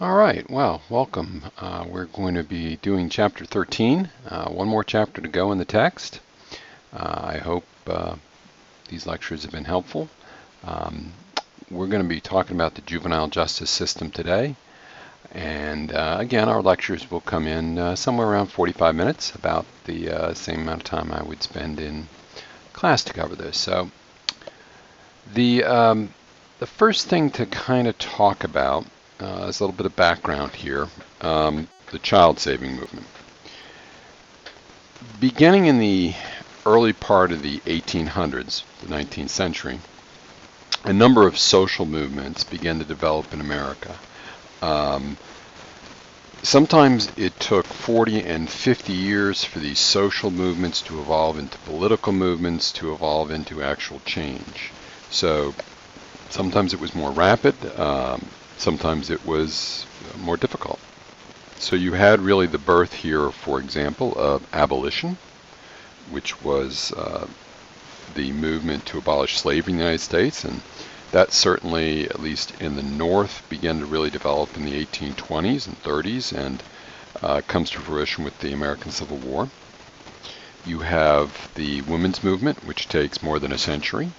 All right, well, welcome. We're going to be doing chapter 13, one more chapter to go in the text. I hope these lectures have been helpful. We're going to be talking about the juvenile justice system today. And again, our lectures will come in somewhere around 45 minutes, about the same amount of time I would spend in class to cover this. So the first thing to kind of talk about is a little bit of background here, the child-saving movement. Beginning in the early part of the 1800s, the 19th century, a number of social movements began to develop in America. Sometimes it took 40 and 50 years for these social movements to evolve into political movements, to evolve into actual change. So sometimes it was more rapid, sometimes it was more difficult. So you had really the birth here, for example, of abolition, which was the movement to abolish slavery in the United States, and that certainly, at least in the North, began to really develop in the 1820s and 30s, and comes to fruition with the American Civil War. You have the women's movement, which takes more than a century,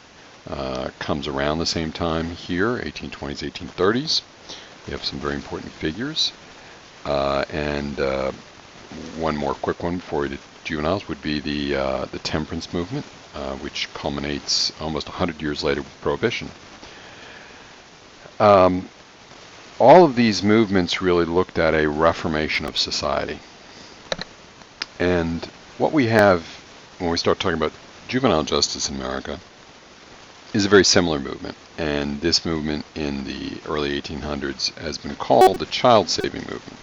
comes around the same time here, 1820s, 1830s. We have some very important figures. And one more quick one before we do juveniles would be the temperance movement, which culminates almost 100 years later with Prohibition. All of these movements really looked at a reformation of society. And what we have when we start talking about juvenile justice in America is a very similar movement. And this movement in the early 1800s has been called the child-saving movement.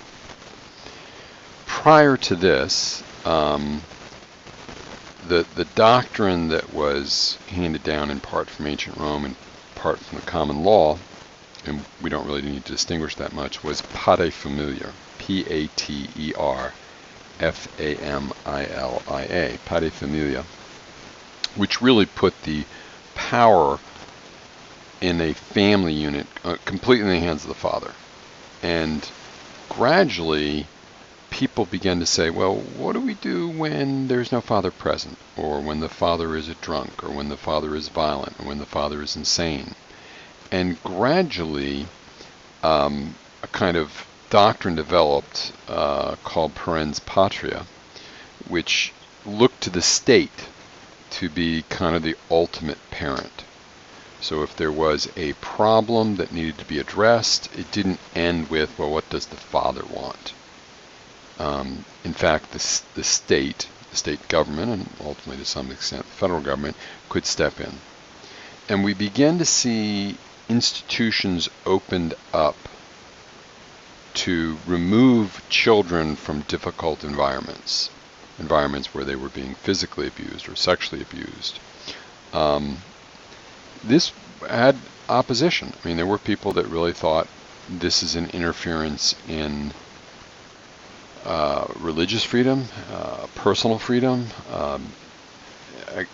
Prior to this, the doctrine that was handed down in part from ancient Rome and part from the common law, and we don't really need to distinguish that much, was paterfamilia, P-A-T-E-R-F-A-M-I-L-I-A, paterfamilia, which really put the power in a family unit completely in the hands of the father. And gradually people began to say, well, what do we do when there's no father present, or when the father is a drunk, or when the father is violent, or when the father is insane? And gradually a kind of doctrine developed called parens patria, which looked to the state to be kind of the ultimate parent. So if there was a problem that needed to be addressed, it didn't end with, well, what does the father want? In fact, the state government, and ultimately to some extent the federal government, could step in. And we begin to see institutions opened up to remove children from difficult environments where they were being physically abused or sexually abused. This had opposition. I mean, there were people that really thought this is an interference in religious freedom, personal freedom.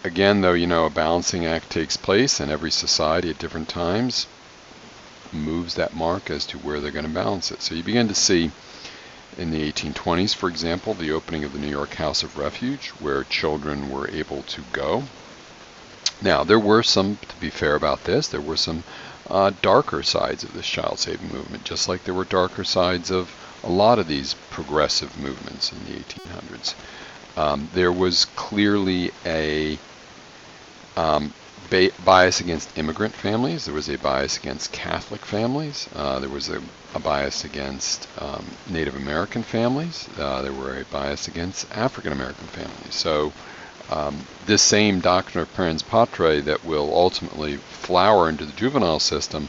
Again, though, a balancing act takes place, and every society at different times moves that mark as to where they're going to balance it. So you begin to see in the 1820s, for example, the opening of the New York House of Refuge, where children were able to go. Now, there were some, to be fair about this, there were some darker sides of this child-saving movement, just like there were darker sides of a lot of these progressive movements in the 1800s. There was clearly a bias against immigrant families. There was a bias against Catholic families. There was a bias against Native American families. There were a bias against African American families. So this same doctrine of parens patriae that will ultimately flower into the juvenile system,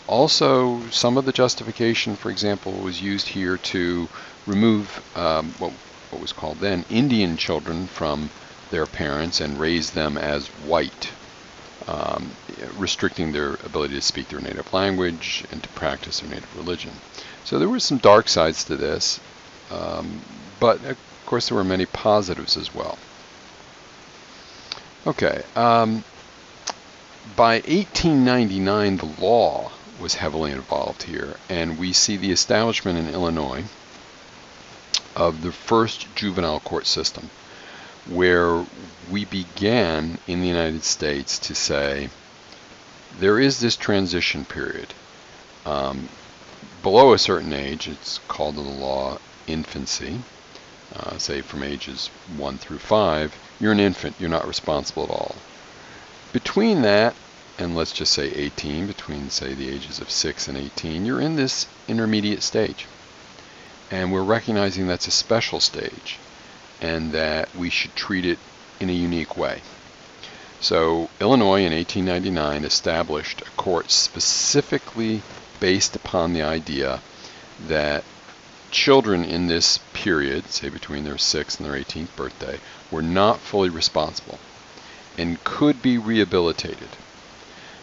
also some of the justification, for example, was used here to remove what was called then Indian children from their parents and raise them as white, restricting their ability to speak their native language and to practice their native religion. So there were some dark sides to this, but of course there were many positives as well. Okay, by 1899 the law was heavily involved here, and we see the establishment in Illinois of the first juvenile court system, where we began in the United States to say there is this transition period. Below a certain age, it's called in the law infancy, say from ages 1 through 5, you're an infant, you're not responsible at all. Between that and let's just say 18, between say the ages of 6 and 18, you're in this intermediate stage. And we're recognizing that's a special stage and that we should treat it in a unique way. So Illinois in 1899 established a court specifically based upon the idea that children in this period, say between their 6th and their 18th birthday, were not fully responsible and could be rehabilitated.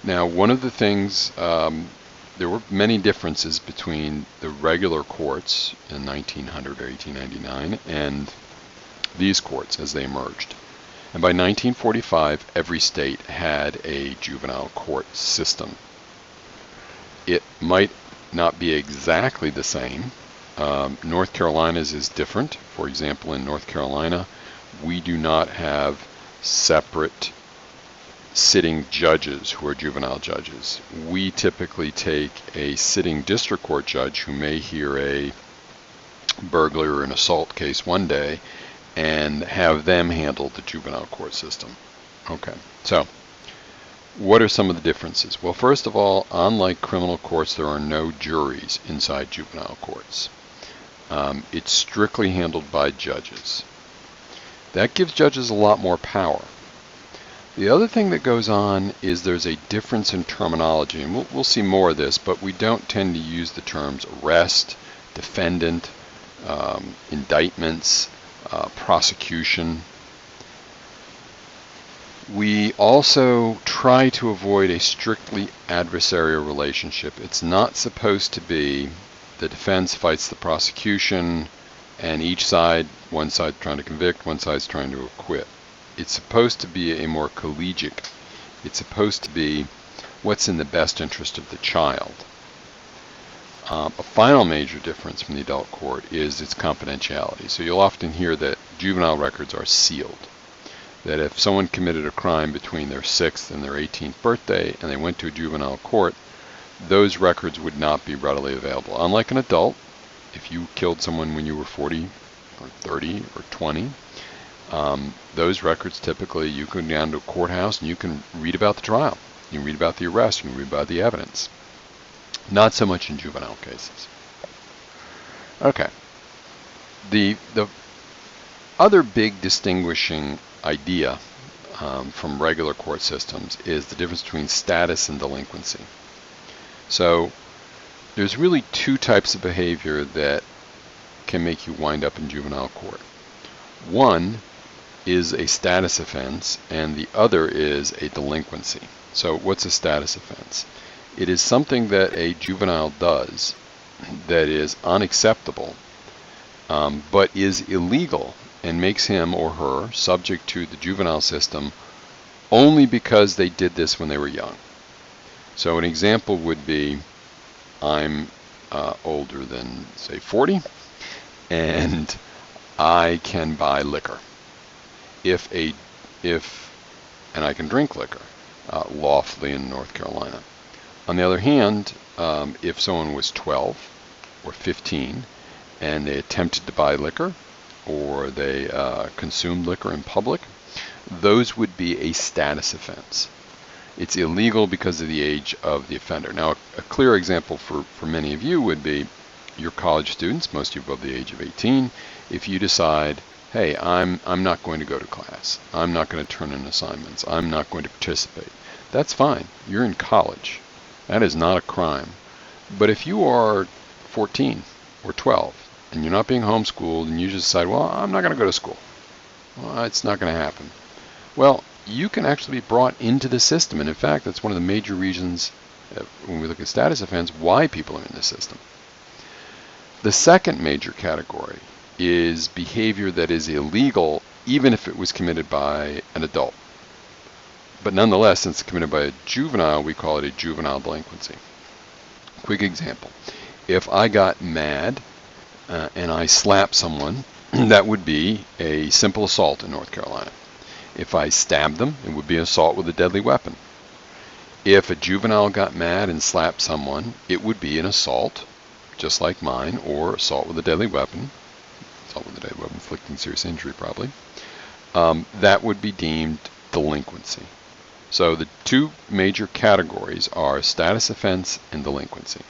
Now, one of the things, there were many differences between the regular courts in 1900 or 1899 and these courts as they emerged. And by 1945, every state had a juvenile court system. It might not be exactly the same. North Carolina's is different. For example, in North Carolina, we do not have separate sitting judges who are juvenile judges. We typically take a sitting district court judge who may hear a burglary or an assault case one day and have them handle the juvenile court system. Okay, so what are some of the differences? Well, first of all, unlike criminal courts, there are no juries inside juvenile courts. It's strictly handled by judges. That gives judges a lot more power. The other thing that goes on is there's a difference in terminology, and we'll see more of this, but we don't tend to use the terms arrest, defendant, indictments, prosecution. We also try to avoid a strictly adversarial relationship. It's not supposed to be the defense fights the prosecution and each side, one side trying to convict, one side's trying to acquit. It's supposed to be a more collegiate. It's supposed to be what's in the best interest of the child. A final major difference from the adult court is its confidentiality. So you'll often hear that juvenile records are sealed. That if someone committed a crime between their 6th and their 18th birthday and they went to a juvenile court, those records would not be readily available. Unlike an adult, if you killed someone when you were 40 or 30 or 20, those records typically you can go down to a courthouse and you can read about the trial. You can read about the arrest, you can read about the evidence. Not so much in juvenile cases. Okay. The other big distinguishing idea from regular court systems is the difference between status and delinquency. So there's really two types of behavior that can make you wind up in juvenile court. One is a status offense and the other is a delinquency. So what's a status offense? It is something that a juvenile does that is unacceptable, but is illegal and makes him or her subject to the juvenile system only because they did this when they were young. So an example would be, I'm older than, say, 40, and I can buy liquor. And I can drink liquor lawfully in North Carolina. On the other hand, if someone was 12 or 15 and they attempted to buy liquor or they consumed liquor in public, those would be a status offense. It's illegal because of the age of the offender. Now, a clear example for many of you would be your college students, most of you above the age of 18. If you decide, hey, I'm not going to go to class, I'm not going to turn in assignments, I'm not going to participate, that's fine. You're in college. That is not a crime. But if you are 14 or 12 and you're not being homeschooled and you just decide, well, I'm not going to go to school, well, it's not going to happen. Well, you can actually be brought into the system. And in fact, that's one of the major reasons when we look at status offense, why people are in the system. The second major category is behavior that is illegal even if it was committed by an adult. But nonetheless, since it's committed by a juvenile, we call it a juvenile delinquency. Quick example. If I got mad and I slapped someone, that would be a simple assault in North Carolina. If I stabbed them, it would be assault with a deadly weapon. If a juvenile got mad and slapped someone, it would be an assault, just like mine, or assault with a deadly weapon. Assault with a deadly weapon, inflicting serious injury probably. That would be deemed delinquency. So the two major categories are status offense and delinquency.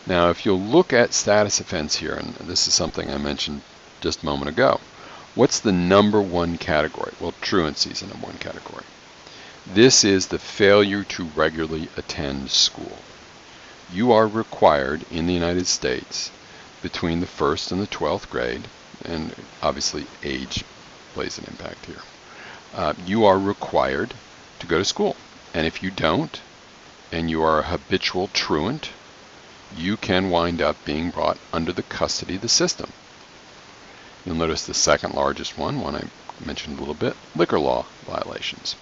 Now if you'll look at status offense here, and this is something I mentioned just a moment ago, what's the number one category? Well, truancy is the number one category. This is the failure to regularly attend school. You are required in the United States between the 1st and the 12th grade, and obviously age plays an impact here. You are required to go to school, and if you don't, and you are a habitual truant, you can wind up being brought under the custody of the system. You'll notice the second largest one I mentioned a little bit, liquor law violations.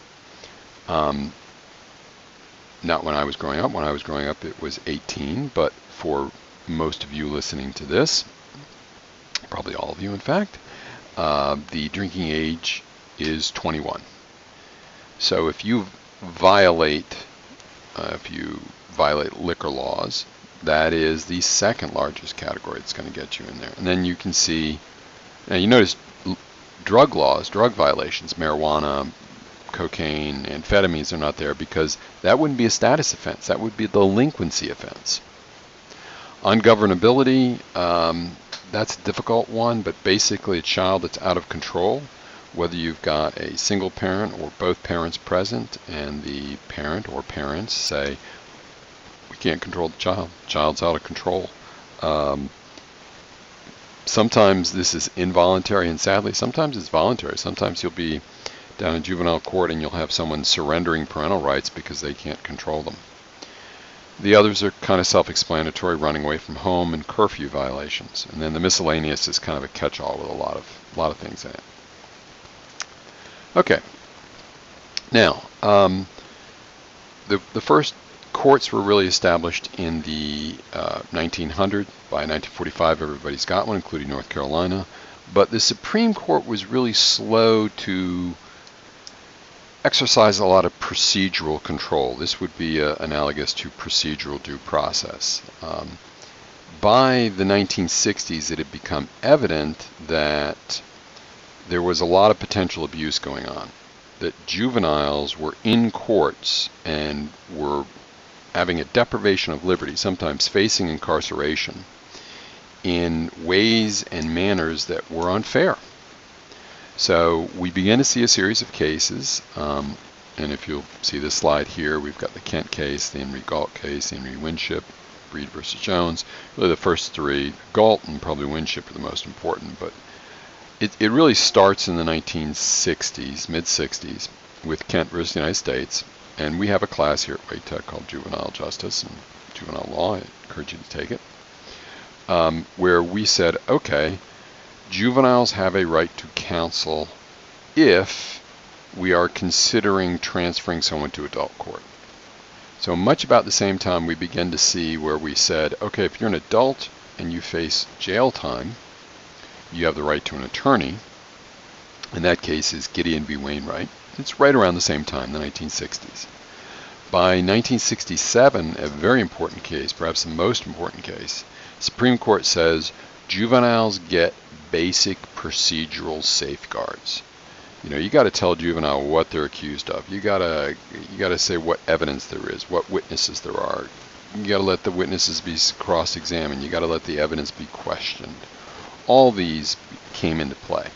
Not when I was growing up. When I was growing up it was 18, but for most of you listening to this, probably all of you in fact, the drinking age is 21. So if you violate liquor laws, that is the second largest category that's going to get you in there. And then you can see, now you notice drug laws, drug violations, marijuana, cocaine, amphetamines are not there because that wouldn't be a status offense. That would be a delinquency offense. Ungovernability, that's a difficult one, but basically a child that's out of control, whether you've got a single parent or both parents present and the parent or parents say, we can't control the child, child's out of control. Sometimes this is involuntary, and sadly sometimes it's voluntary. Sometimes you'll be down in juvenile court and you'll have someone surrendering parental rights because they can't control them. The others are kind of self-explanatory, running away from home and curfew violations. And then the miscellaneous is kind of a catch-all with a lot of things in it. Okay. Now, the first courts were really established in the 1900. By 1945, everybody's got one, including North Carolina. But the Supreme Court was really slow to exercise a lot of procedural control. This would be analogous to procedural due process. By the 1960s, it had become evident that there was a lot of potential abuse going on, that juveniles were in courts and were having a deprivation of liberty, sometimes facing incarceration, in ways and manners that were unfair. So we began to see a series of cases, and if you'll see this slide here, we've got the Kent case, the Henry Galt case, the Henry Winship, Breed versus Jones. Really the first three, Galt and probably Winship are the most important, but it really starts in the 1960s, mid-60s, with Kent versus the United States, and we have a class here at Wake Tech called Juvenile Justice and Juvenile Law. I encourage you to take it, where we said, okay, juveniles have a right to counsel if we are considering transferring someone to adult court. So much about the same time we began to see where we said, okay, if you're an adult and you face jail time, you have the right to an attorney. In that case is Gideon v. Wainwright. It's right around the same time, the 1960s. By 1967, a very important case, perhaps the most important case, Supreme Court says juveniles get basic procedural safeguards. You know, you got to tell a juvenile what they're accused of. You got to say what evidence there is, what witnesses there are. You got to let the witnesses be cross-examined. You got to let the evidence be questioned. All these came into play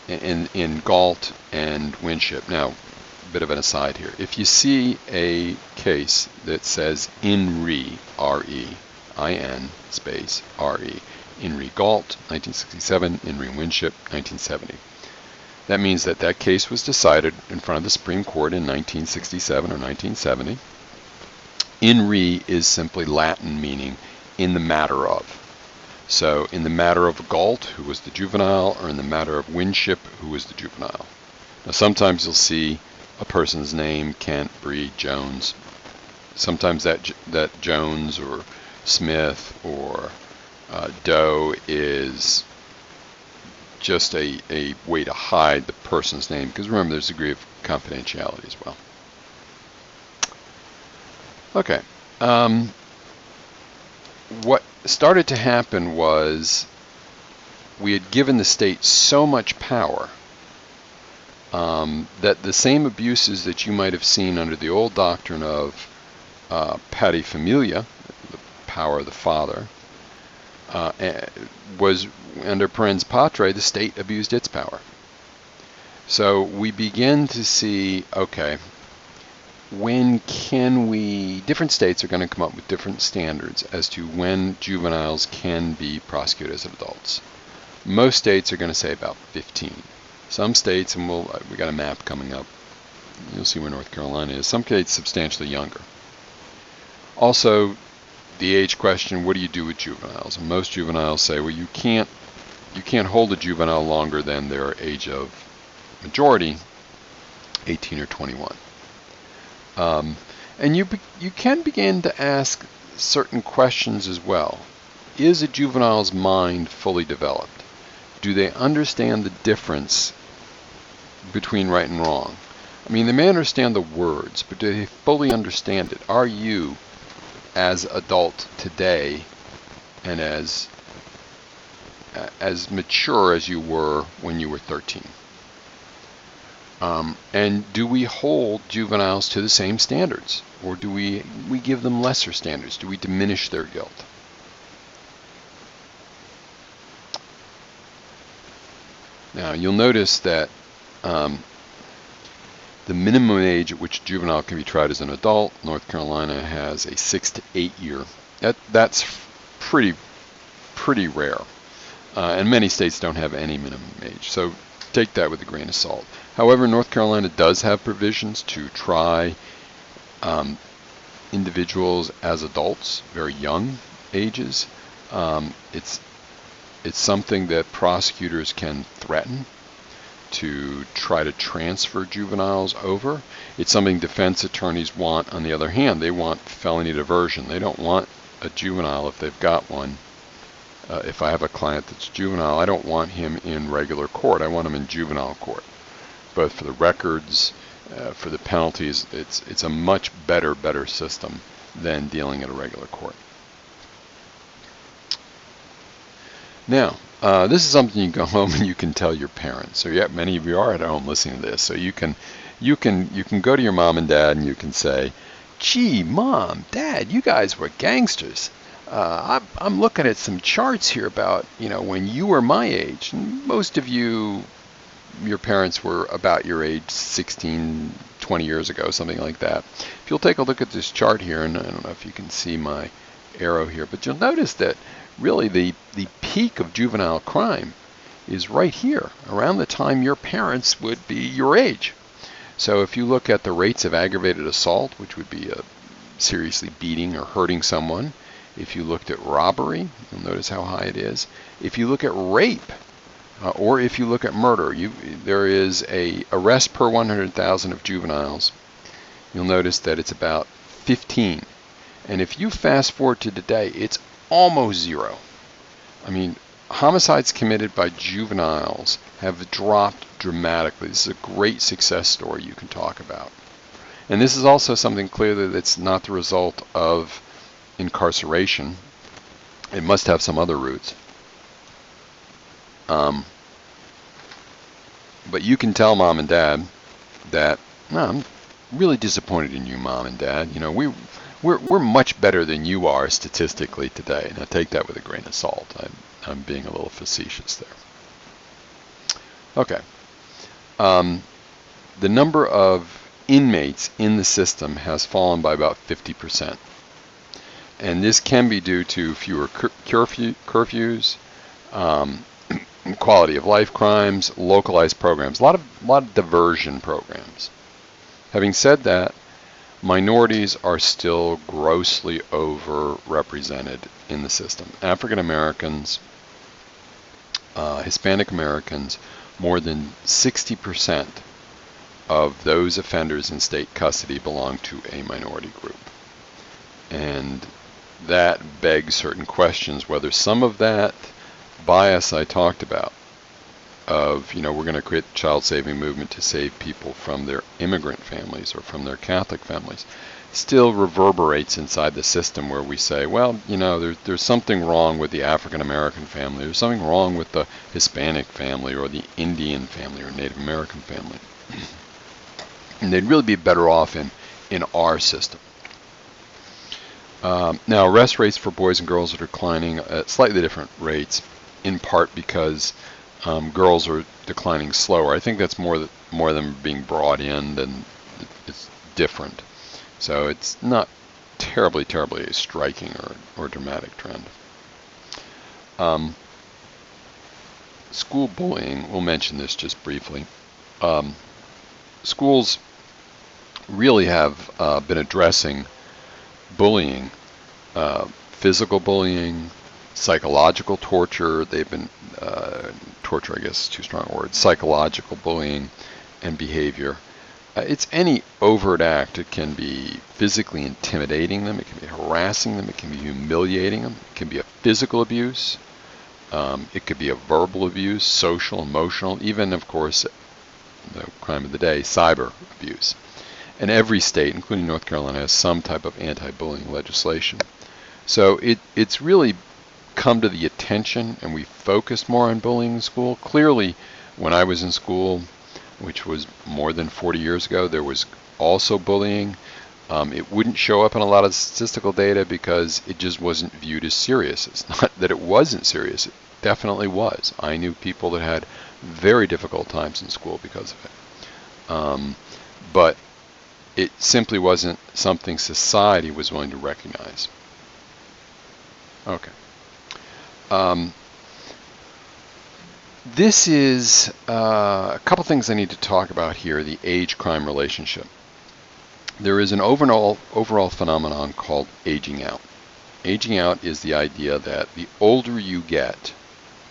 in Galt and Winship. Now, a bit of an aside here. If you see a case that says in re, R-E-I-N space R-E, in re Galt, 1967, in re Winship, 1970. That means that that case was decided in front of the Supreme Court in 1967 or 1970. In re is simply Latin meaning in the matter of. So in the matter of Galt, who was the juvenile, or in the matter of Winship, who was the juvenile. Now sometimes you'll see a person's name, Kent, Breed, Jones, sometimes that Jones or Smith or Doe is just a way to hide the person's name, because remember, there's a degree of confidentiality as well. Okay. What started to happen was we had given the state so much power that the same abuses that you might have seen under the old doctrine of paterfamilia, the power of the father, was under parens patriae, the state abused its power. So we begin to see, okay, when can we, different states are going to come up with different standards as to when juveniles can be prosecuted as adults. Most states are going to say about 15. Some states, and we got a map coming up, you'll see where North Carolina is, some states substantially younger. Also, the age question, what do you do with juveniles? And most juveniles say, well, you can't hold a juvenile longer than their age of majority, 18 or 21. And you can begin to ask certain questions as well. Is a juvenile's mind fully developed? Do they understand the difference between right and wrong? I mean, they may understand the words, but do they fully understand it? Are you, as adult today, and as mature as you were when you were 13? And do we hold juveniles to the same standards, or do we give them lesser standards? Do we diminish their guilt? Now, you'll notice that the minimum age at which a juvenile can be tried as an adult, North Carolina has a 6 to 8 year. That's pretty rare, and many states don't have any minimum age. So take that with a grain of salt. However, North Carolina does have provisions to try individuals as adults, very young ages. It's something that prosecutors can threaten to try to transfer juveniles over. It's something defense attorneys want. On the other hand, they want felony diversion. They don't want a juvenile, if they've got one. If I have a client that's juvenile, I don't want him in regular court. I want him in juvenile court. Both for the records, for the penalties, it's a much better system than dealing at a regular court. Now, this is something you can go home and you can tell your parents. So yeah, many of you are at home listening to this. So you can go to your mom and dad and you can say, "Gee, Mom, Dad, you guys were gangsters. I'm looking at some charts here about when you were my age. And most of you, your parents were about your age 16, 20 years ago, something like that. If you'll take a look at this chart here, and I don't know if you can see my arrow here, but you'll notice that really the peak of juvenile crime is right here, around the time your parents would be your age. So if you look at the rates of aggravated assault, which would be seriously beating or hurting someone, if you looked at robbery, you'll notice how high it is. If you look at rape, or if you look at murder, there is a arrest per 100,000 of juveniles. You'll notice that it's about 15. And if you fast forward to today, it's almost zero. I mean, homicides committed by juveniles have dropped dramatically. This is a great success story you can talk about. And this is also something clearly that's not the result of incarceration. It must have some other roots. But you can tell Mom and Dad that, no, I'm really disappointed in you, Mom and Dad. We're much better than you are statistically today. Now take that with a grain of salt. I'm being a little facetious there. Okay. The number of inmates in the system has fallen by about 50%. And this can be due to fewer curfews, quality of life crimes, localized programs, a lot of diversion programs. Having said that, minorities are still grossly overrepresented in the system. African Americans, Hispanic Americans, more than 60% of those offenders in state custody belong to a minority group. And that begs certain questions, whether some of that bias I talked about of, we're going to create the child-saving movement to save people from their immigrant families or from their Catholic families, still reverberates inside the system, where we say, well, there's something wrong with the African-American family, there's something wrong with the Hispanic family or the Indian family or Native American family. And they'd really be better off in our system. Now, arrest rates for boys and girls are declining at slightly different rates, in part because girls are declining slower. I think that's more than being brought in than it's different. So it's not terribly a striking or dramatic trend. School bullying, we'll mention this just briefly. Schools really have been addressing bullying, physical bullying, psychological torture. They've been, torture I guess is too strong a word, psychological bullying and behavior. It's any overt act. It can be physically intimidating them, it can be harassing them, it can be humiliating them, it can be a physical abuse, it could be a verbal abuse, social, emotional, even, of course, the crime of the day, cyber abuse. And every state, including North Carolina, has some type of anti-bullying legislation. So it's really come to the attention, and we focused more on bullying in school. Clearly, when I was in school, which was more than 40 years ago, there was also bullying. It wouldn't show up in a lot of statistical data because it just wasn't viewed as serious. It's not that it wasn't serious. It definitely was. I knew people that had very difficult times in school because of it. But it simply wasn't something society was willing to recognize. Okay. This is a couple things I need to talk about here, the age-crime relationship. There is an overall phenomenon called aging out. Aging out is the idea that the older you get,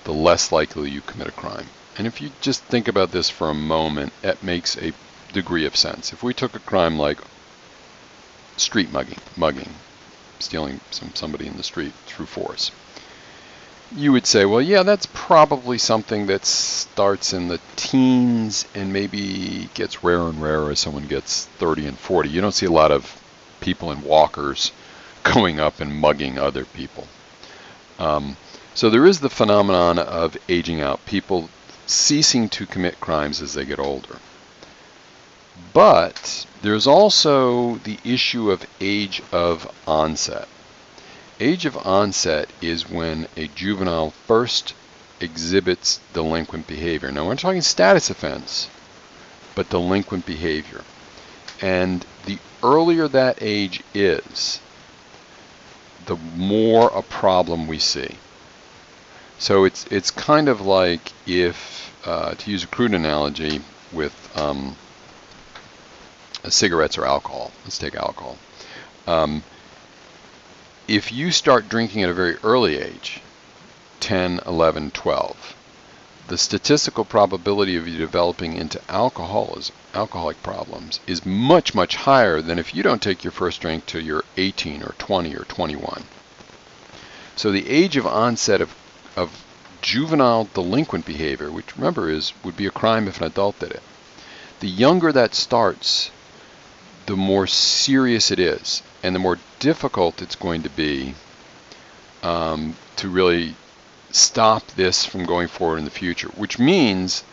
the less likely you commit a crime. And if you just think about this for a moment, it makes a degree of sense. If we took a crime like street mugging, stealing somebody in the street through force, you would say, well, yeah, that's probably something that starts in the teens and maybe gets rarer and rarer as someone gets 30 and 40. You don't see a lot of people in walkers going up and mugging other people. So there is the phenomenon of aging out, people ceasing to commit crimes as they get older. But there's also the issue of age of onset. Age of onset is when a juvenile first exhibits delinquent behavior. Now, we're not talking status offense, but delinquent behavior. And the earlier that age is, the more a problem we see. So it's kind of like if, to use a crude analogy, with cigarettes or alcohol. Let's take alcohol. If you start drinking at a very early age, 10, 11, 12, the statistical probability of you developing into alcoholic problems is much, much higher than if you don't take your first drink till you're 18 or 20 or 21. So the age of onset of juvenile delinquent behavior, which remember would be a crime if an adult did it, the younger that starts, the more serious it is, and the more difficult it's going to be to really stop this from going forward in the future, which means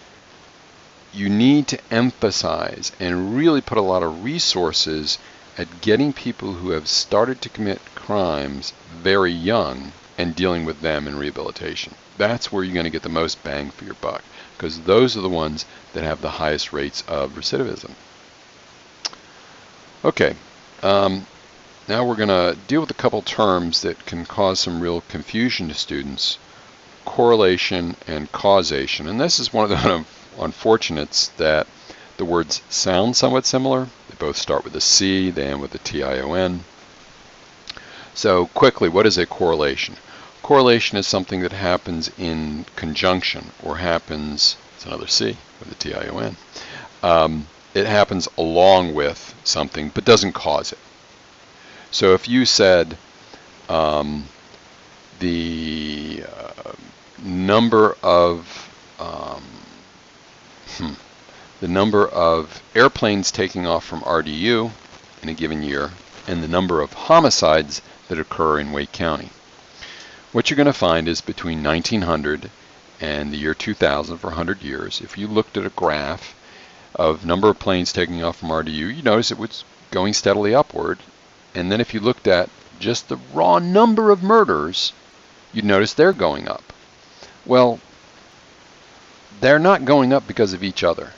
you need to emphasize and really put a lot of resources at getting people who have started to commit crimes very young and dealing with them in rehabilitation. That's where you're going to get the most bang for your buck, because those are the ones that have the highest rates of recidivism. Okay, now we're going to deal with a couple terms that can cause some real confusion to students: correlation and causation. And this is one of the unfortunates that the words sound somewhat similar. They both start with a C, they end with a T-I-O-N. So quickly, what is a correlation? Correlation is something that happens in conjunction, or happens, it's another C with a T-I-O-N. It happens along with something, but doesn't cause it. So if you said the number of the number of airplanes taking off from RDU in a given year and the number of homicides that occur in Wake County, what you're going to find is between 1900 and the year 2000, for 100 years, if you looked at a graph of number of planes taking off from RDU, you notice it was going steadily upward. And then if you looked at just the raw number of murders, you'd notice they're going up. Well, they're not going up because of each other.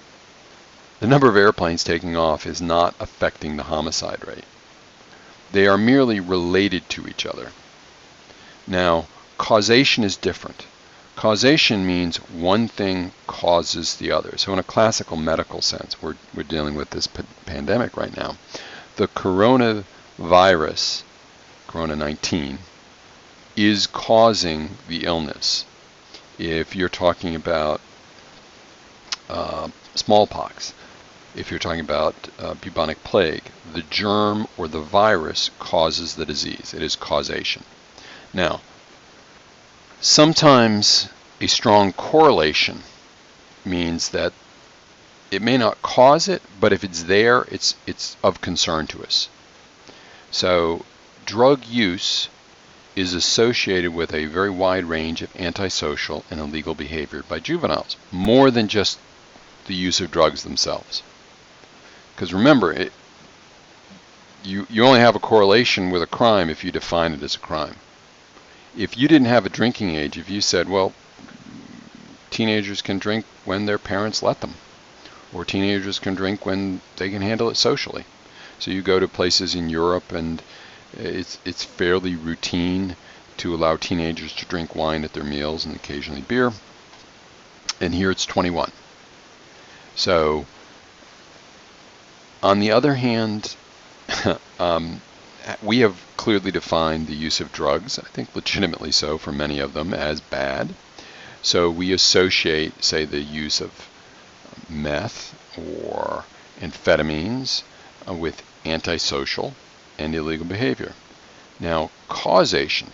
The number of airplanes taking off is not affecting the homicide rate. They are merely related to each other. Now, causation is different. Causation means one thing causes the other. So in a classical medical sense, we're dealing with this pandemic right now. The coronavirus, Corona-19, is causing the illness. If you're talking about smallpox, if you're talking about bubonic plague, the germ or the virus causes the disease. It is causation. Now, sometimes a strong correlation means that it may not cause it, but if it's there, it's of concern to us. So drug use is associated with a very wide range of antisocial and illegal behavior by juveniles, more than just the use of drugs themselves. Because remember, you only have a correlation with a crime if you define it as a crime. If you didn't have a drinking age, if you said, well, teenagers can drink when their parents let them, or teenagers can drink when they can handle it socially. So you go to places in Europe and it's fairly routine to allow teenagers to drink wine at their meals and occasionally beer. And here it's 21. So on the other hand, we have clearly defined the use of drugs, I think legitimately so for many of them, as bad. So we associate, say, the use of meth or amphetamines with antisocial and illegal behavior. Now, causation.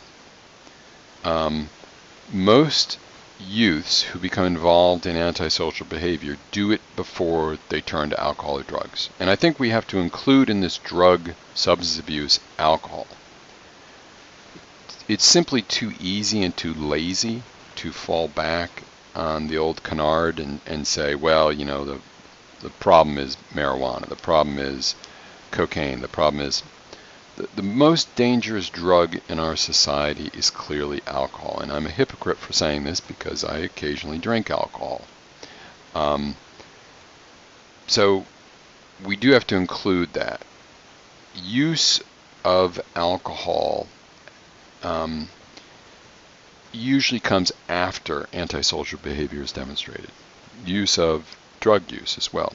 Most youths who become involved in antisocial behavior do it before they turn to alcohol or drugs. And I think we have to include in this drug substance abuse alcohol. It's simply too easy and too lazy to fall back on the old canard and say, well, you know, the problem is marijuana, the problem is cocaine, the problem is... The most dangerous drug in our society is clearly alcohol, and I'm a hypocrite for saying this because I occasionally drink alcohol. So we do have to include that. Use of alcohol usually comes after antisocial behavior is demonstrated. Use of drug use as well.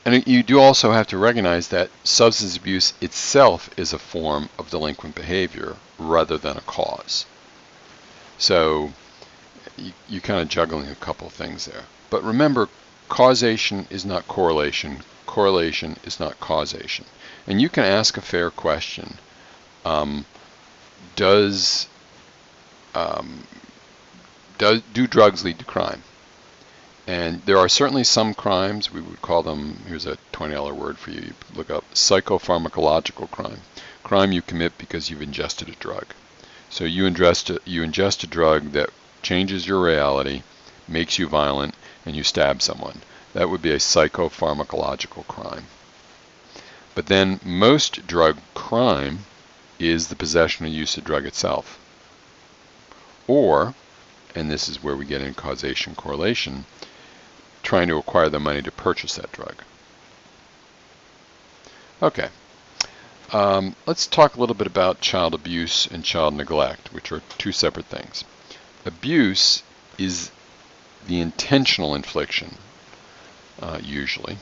And you do also have to recognize that substance abuse itself is a form of delinquent behavior rather than a cause. So you're kind of juggling a couple of things there. But remember, causation is not correlation. Correlation is not causation. And you can ask a fair question. Do drugs lead to crime? And there are certainly some crimes, we would call them, here's a $20 word for you, you look up, psychopharmacological crime. Crime you commit because you've ingested a drug. So you ingest a drug that changes your reality, makes you violent, and you stab someone. That would be a psychopharmacological crime. But then most drug crime is the possession or use of drug itself. Or, and this is where we get in causation correlation, trying to acquire the money to purchase that drug. Okay, let's talk a little bit about child abuse and child neglect, which are two separate things. Abuse is the intentional infliction, usually,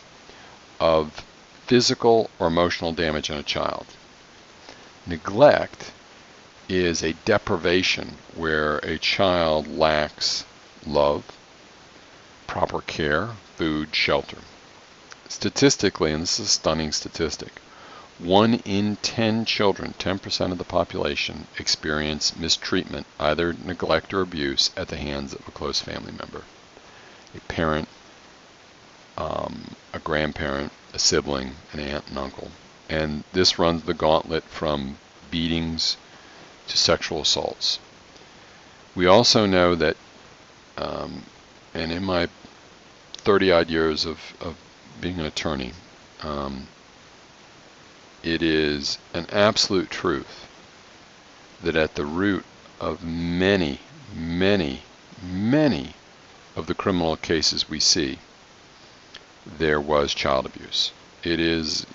of physical or emotional damage on a child. Neglect is a deprivation where a child lacks love, proper care, food, shelter. Statistically, and this is a stunning statistic, 1 in 10 children, 10% of the population, experience mistreatment, either neglect or abuse, at the hands of a close family member. A parent, a grandparent, a sibling, an aunt and uncle. And this runs the gauntlet from beatings to sexual assaults. We also know that, and in my 30-odd years of being an attorney, it is an absolute truth that at the root of many, many, many of the criminal cases we see, there was child abuse. It is,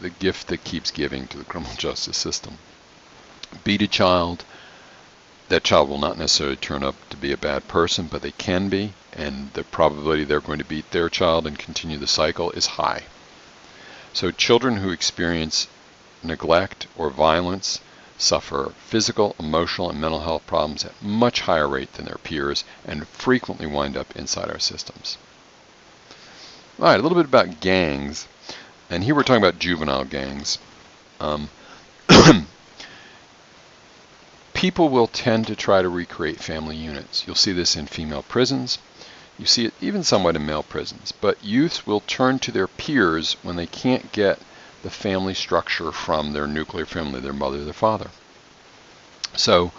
the gift that keeps giving to the criminal justice system. Beat a child, that child will not necessarily turn up to be a bad person, but they can be, and the probability they're going to beat their child and continue the cycle is high. So children who experience neglect or violence suffer physical, emotional, and mental health problems at much higher rate than their peers and frequently wind up inside our systems. All right, a little bit about gangs. And here we're talking about juvenile gangs. People will tend to try to recreate family units. You'll see this in female prisons. You see it even somewhat in male prisons. But youths will turn to their peers when they can't get the family structure from their nuclear family, their mother, their father. So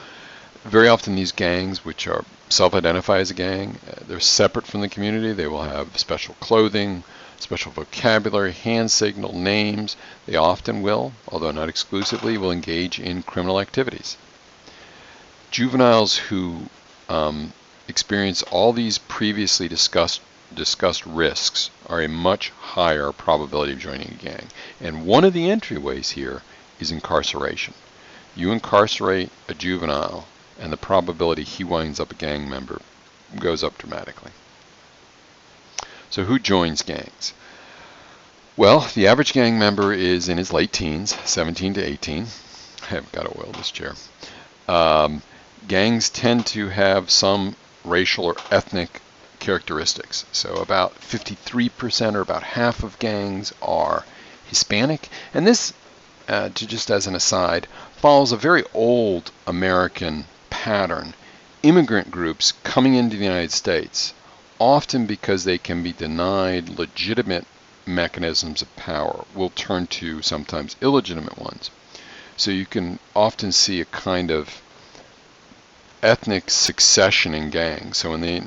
very often these gangs, which are self-identify as a gang, they're separate from the community. They will have special clothing, special vocabulary, hand signal, names. They often will, although not exclusively, will engage in criminal activities. Juveniles who experience all these previously discussed risks are a much higher probability of joining a gang. And one of the entryways here is incarceration. You incarcerate a juvenile, and the probability he winds up a gang member goes up dramatically. So who joins gangs? Well, the average gang member is in his late teens, 17 to 18. I haven't got to oil this chair. Gangs tend to have some racial or ethnic characteristics. So about 53% or about half of gangs are Hispanic. And this, just as an aside, follows a very old American pattern. Immigrant groups coming into the United States, often because they can be denied legitimate mechanisms of power, will turn to sometimes illegitimate ones. So you can often see a kind of ethnic succession in gangs. So in the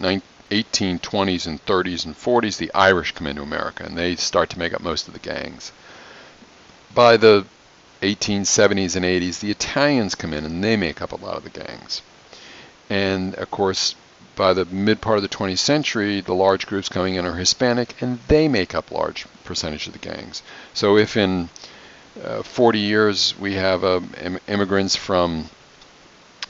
1820s and 30s and 40s, the Irish come into America and they start to make up most of the gangs. By the 1870s and 80s, the Italians come in and they make up a lot of the gangs. And of course, by the mid part of the 20th century, the large groups coming in are Hispanic and they make up large percentage of the gangs. So if in 40 years we have immigrants from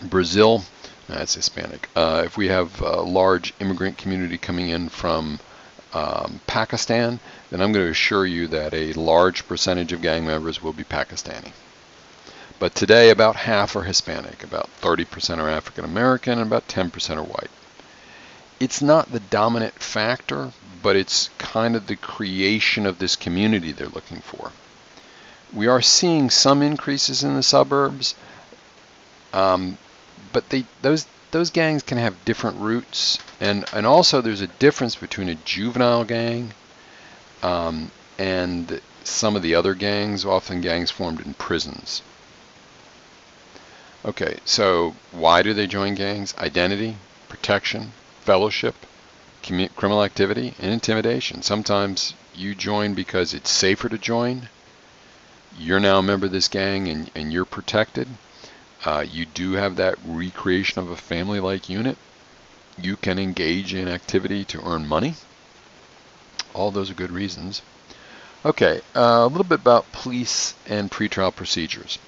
Brazil, that's Hispanic. If we have a large immigrant community coming in from Pakistan, then I'm going to assure you that a large percentage of gang members will be Pakistani. But today, about half are Hispanic, about 30% are African American, and about 10% are white. It's not the dominant factor, but it's kind of the creation of this community they're looking for. We are seeing some increases in the suburbs, but those gangs can have different roots, and also there's a difference between a juvenile gang and some of the other gangs, often gangs formed in prisons. Okay, so why do they join gangs? Identity, protection, fellowship, criminal activity, and intimidation. Sometimes you join because it's safer to join. You're now a member of this gang and you're protected. You do have that recreation of a family-like unit. You can engage in activity to earn money. All those are good reasons. Okay, a little bit about police and pretrial procedures.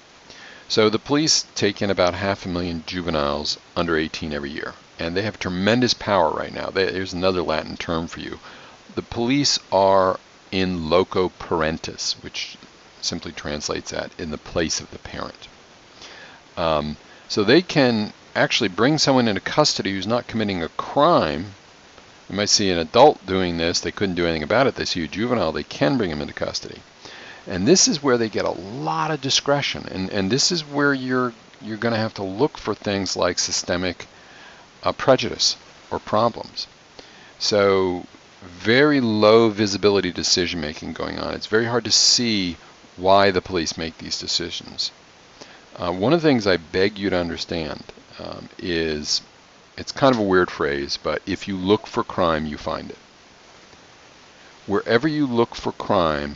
So the police take in about 500,000 juveniles under 18 every year, and they have tremendous power right now. There's another Latin term for you. The police are in loco parentis, which simply translates that in the place of the parent. So they can actually bring someone into custody who's not committing a crime. You might see an adult doing this. They couldn't do anything about it. They see a juvenile. They can bring him into custody. And this is where they get a lot of discretion. And this is where you're going to have to look for things like systemic prejudice or problems. So very low visibility decision making going on. It's very hard to see why the police make these decisions. One of the things I beg you to understand is, it's kind of a weird phrase, but if you look for crime, you find it. Wherever you look for crime,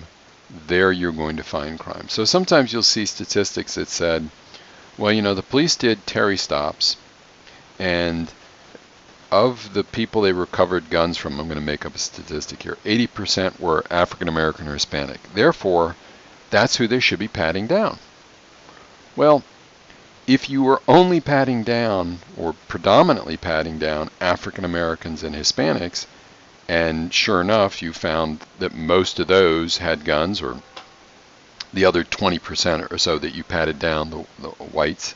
there you're going to find crime. So sometimes you'll see statistics that said, well, you know, the police did Terry stops, and of the people they recovered guns from, I'm going to make up a statistic here, 80% were African American or Hispanic. Therefore, that's who they should be patting down. Well, if you were only patting down, or predominantly patting down, African Americans and Hispanics, and sure enough, you found that most of those had guns, or the other 20% or so that you patted down, the whites,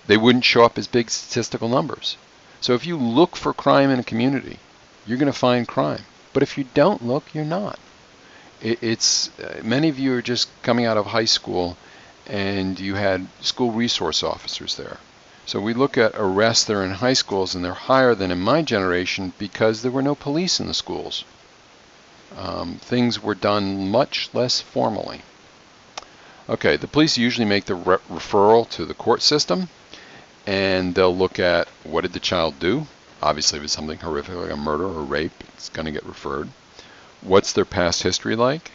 they wouldn't show up as big statistical numbers. So if you look for crime in a community, you're going to find crime. But if you don't look, you're not. It's many of you are just coming out of high school, and you had school resource officers there. So we look at arrests that are in high schools, and they're higher than in my generation because there were no police in the schools. Things were done much less formally. Okay, the police usually make the referral to the court system, and they'll look at, what did the child do? Obviously, if it's something horrific like a murder or rape, it's going to get referred. What's their past history like?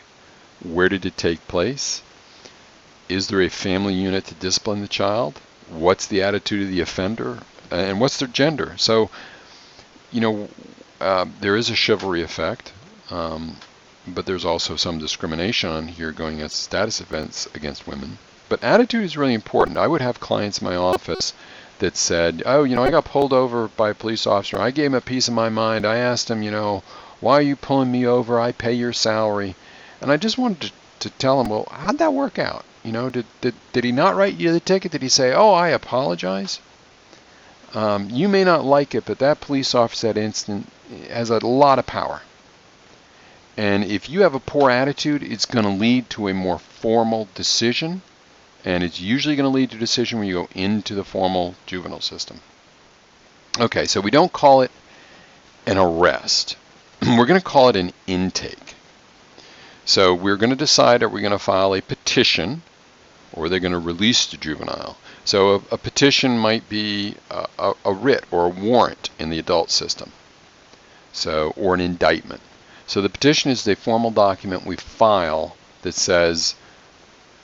Where did it take place? Is there a family unit to discipline the child? What's the attitude of the offender? And what's their gender? So, you know, there is a chivalry effect, but there's also some discrimination on here going against status events against women. But attitude is really important. I would have clients in my office that said, oh, you know, I got pulled over by a police officer. I gave him a piece of my mind. I asked him, you know, why are you pulling me over? I pay your salary. And I just wanted to tell him, well, how'd that work out? You know, did he not write you the ticket? Did he say, oh, I apologize? You may not like it, but that police officer at that instant has a lot of power. And if you have a poor attitude, it's going to lead to a more formal decision. And it's usually going to lead to a decision when you go into the formal juvenile system. Okay, so we don't call it an arrest. We're going to call it an intake. So we're going to decide, are we going to file a petition, or are they going to release the juvenile? So a petition might be a writ or a warrant in the adult system, so, or an indictment. So the petition is the formal document we file that says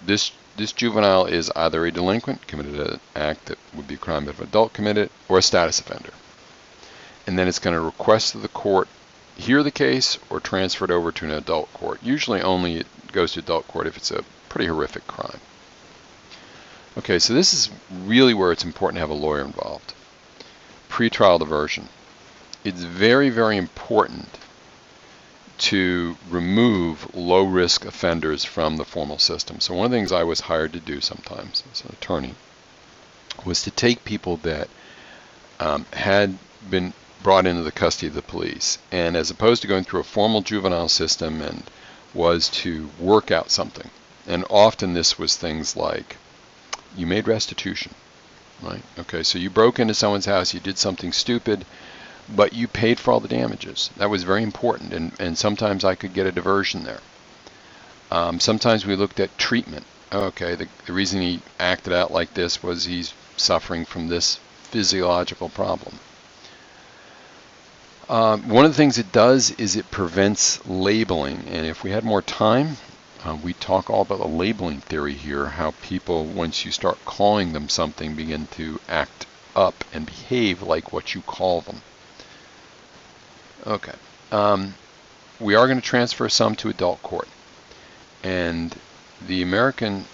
this juvenile is either a delinquent, committed an act that would be a crime if an adult committed, or a status offender. And then it's going to request that the court hear the case or transfer it over to an adult court. Usually only it goes to adult court if it's a pretty horrific crime. Okay, so this is really where it's important to have a lawyer involved. Pretrial diversion. It's very, very important to remove low-risk offenders from the formal system. So one of the things I was hired to do sometimes as an attorney was to take people that had been brought into the custody of the police, and as opposed to going through a formal juvenile system, and was to work out something. And often this was things like, you made restitution, right? Okay, so you broke into someone's house, you did something stupid, but you paid for all the damages. That was very important, and sometimes I could get a diversion there. Sometimes we looked at treatment. Okay, the reason he acted out like this was he's suffering from this physiological problem. One of the things it does is it prevents labeling, and if we had more time, we talk all about the labeling theory here, how people, once you start calling them something, begin to act up and behave like what you call them. Okay. We are going to transfer some to adult court. And the American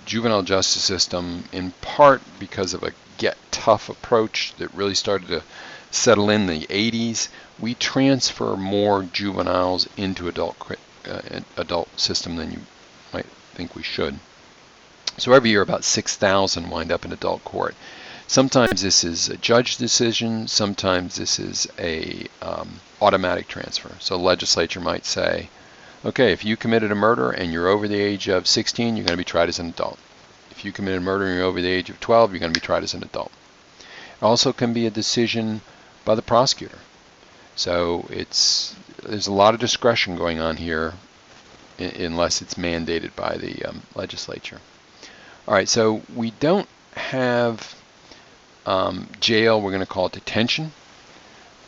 juvenile justice system, in part because of a get tough approach that really started to settle in the 80s, we transfer more juveniles into adult system than you might think we should. So every year about 6,000 wind up in adult court. Sometimes this is a judge decision, sometimes this is a automatic transfer. So the legislature might say, Okay, if you committed a murder and you're over the age of 16, you're going to be tried as an adult. If you committed a murder and you're over the age of 12, you're going to be tried as an adult. It also can be a decision by the prosecutor. So there's a lot of discretion going on here unless it's mandated by the legislature. All right, so we don't have jail. We're going to call it detention.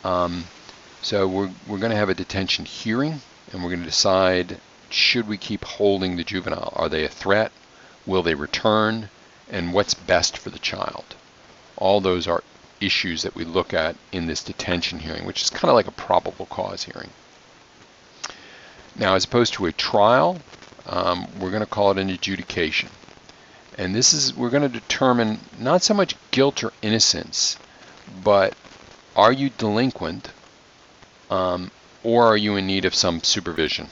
So we're going to have a detention hearing, and we're going to decide, should we keep holding the juvenile? Are they a threat? Will they return? And what's best for the child? All those are issues that we look at in this detention hearing, which is kind of like a probable cause hearing. Now, as opposed to a trial, we're going to call it an adjudication. And we're going to determine not so much guilt or innocence, but are you delinquent, or are you in need of some supervision?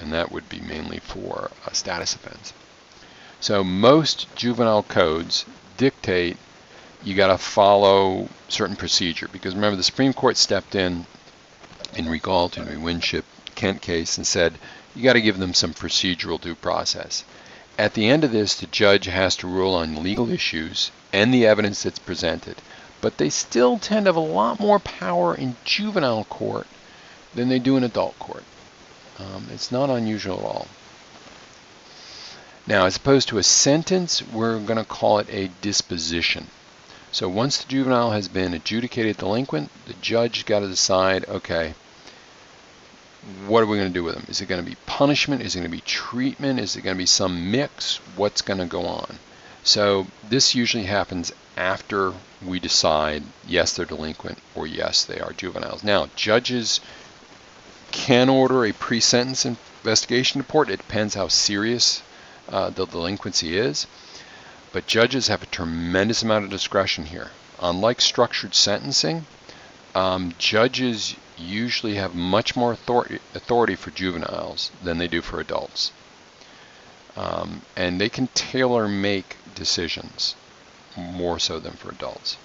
And that would be mainly for a status offense. So most juvenile codes dictate you got to follow certain procedure, because remember, the Supreme Court stepped in Regalt and Winship Kent case and said you got to give them some procedural due process. At the end of this, the judge has to rule on legal issues and the evidence that's presented, but they still tend to have a lot more power in juvenile court than they do in adult court. It's not unusual at all. Now, as opposed to a sentence, we're going to call it a disposition. So once the juvenile has been adjudicated delinquent, the judge got to decide, okay, what are we going to do with them? Is it going to be punishment? Is it going to be treatment? Is it going to be some mix? What's going to go on? So this usually happens after we decide, yes, they're delinquent, or yes, they are juveniles. Now, judges can order a pre-sentence investigation report. It depends how serious the delinquency is. But judges have a tremendous amount of discretion here. Unlike structured sentencing, judges usually have much more authority for juveniles than they do for adults. And they can tailor-make decisions more so than for adults.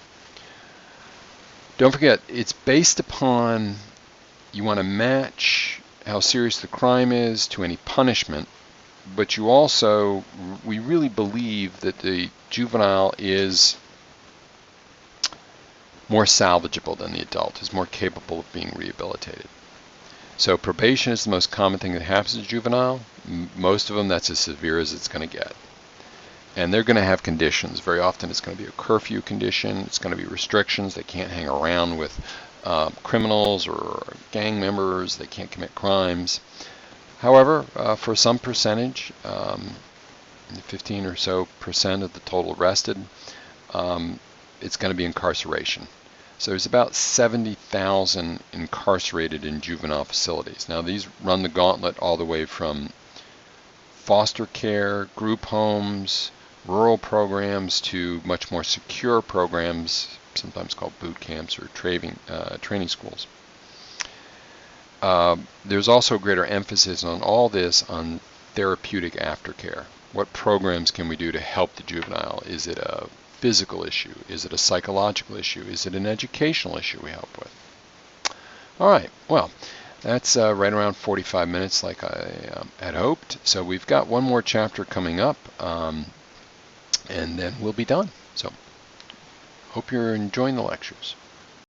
Don't forget, it's based upon, you want to match how serious the crime is to any punishment, but we really believe that the juvenile is more salvageable than the adult, is more capable of being rehabilitated. So probation is the most common thing that happens to juvenile. Most of them, that's as severe as it's going to get. And they're going to have conditions. Very often it's going to be a curfew condition. It's going to be restrictions. They can't hang around with criminals or gang members. They can't commit crimes. However, for some percentage, 15 or so percent of the total arrested, it's going to be incarceration. So there's about 70,000 incarcerated in juvenile facilities. Now these run the gauntlet all the way from foster care, group homes, rural programs to much more secure programs, sometimes called boot camps or training schools. There's also greater emphasis on all this on therapeutic aftercare. What programs can we do to help the juvenile? Is it a physical issue? Is it a psychological issue? Is it an educational issue we help with? All right, well, that's right around 45 minutes like I had hoped. So we've got one more chapter coming up, and then we'll be done. So hope you're enjoying the lectures.